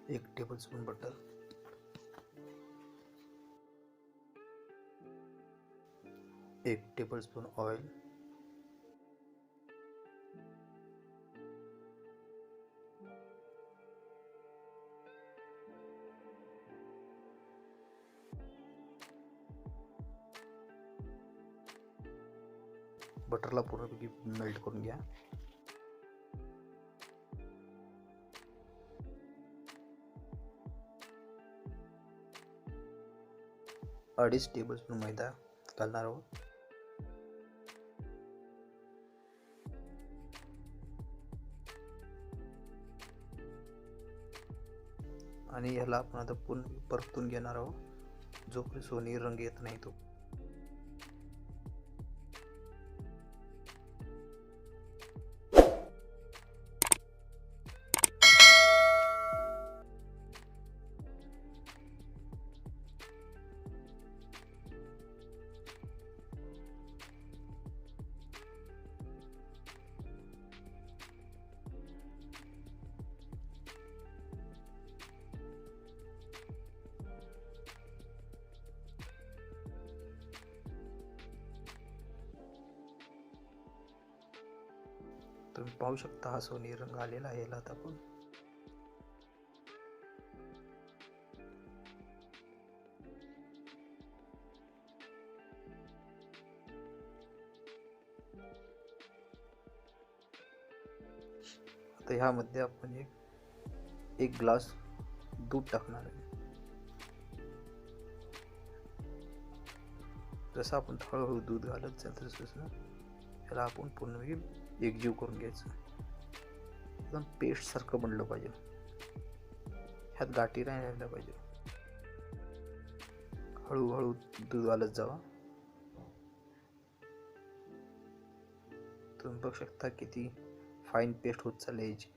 1 tablespoon butter, 1 tablespoon oil, बटरला पूर्णपैकी melt करून घ्या। अडीच टेबलस्पून मैदा घालणार आहोत। आणि याला आपण आता पुन्हा परतून घेणार आहोत जोपर्यंत सोनेरी रंग येत नाही तो। तुम्ही पाहू शकता हा सोनेरी रंग आलेला आहे। याला आता आपण आता ह्यामध्ये आपण एक ग्लास दूध टाकणार आहे। जसं आपण हळूहळू दूध घालत जाईल तसं याला आपण पूर्ण एकजीव करून घ्यायचं। एकदम पेस्ट सारखं बनलं पाहिजे, ह्यात गाठी नाही राहिल्या पाहिजे। हळूहळू दूध घालत जावा। तुम्ही बघू शकता किती फाईन पेस्ट होत चालली याची।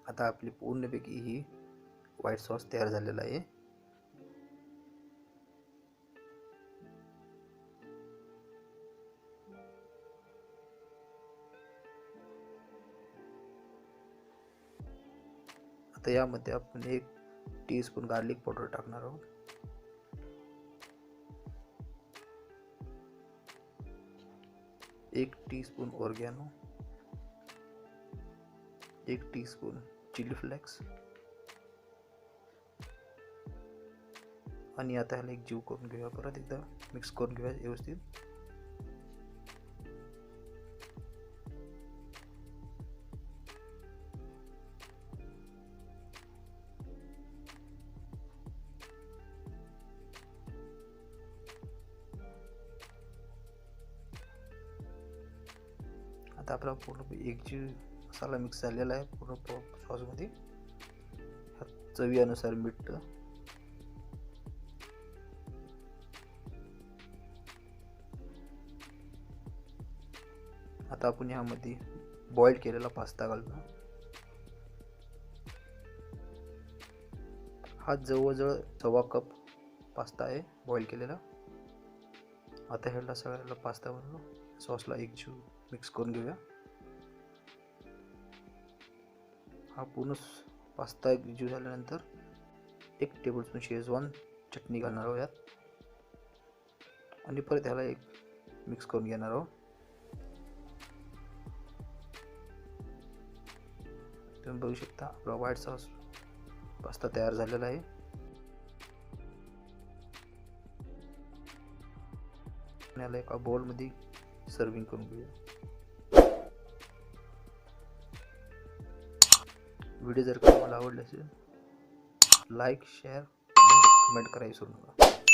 आता आपली पूर्णपैकी ही व्हाईट सॉस तयार झालेला आहे। आता यामध्ये आपण 1 टीस्पून गार्लिक पावडर टाकणार आहोत। 1 टीस्पून ऑर्गॅनो, 1 टीस्पून चिली फ्लेक्स आणि आता ह्याला एकजीव करून घेऊया। परत एकदा मिक्स करून घेऊया व्यवस्थित। आता आपला पूर्ण एकजीव मसाला मिक्स झालेला आहे पूर्ण सॉस मध्ये। चवीनुसार मीठ, आता आपण यामध्ये बॉइल केलेला पास्ता घालतो। हा जवळजवळ 1.25 कप पास्ता आहे बॉइल केलेला। आता ह्याला सगळ्याला पास्ता बनवून सॉसला एकजीव मिक्स करून घेऊया। हा पूर्ण पास्ता एकजीव झाल्यानंतर 1 टेबलस्पून शेजवान चटणी घालणार आहोत यात आणि परत ह्याला मिक्स करून घेणार आहोत। तुम्ही बघू शकता आपला व्हाईट सॉस पास्ता तयार झालेला आहे। याला एका बाउल मध्ये सर्विंग करून घेऊया। व्हिडिओ जर तुम्हाला आवडला असेल लाईक, शेअर आणि कमेंट करायला विसरू नका।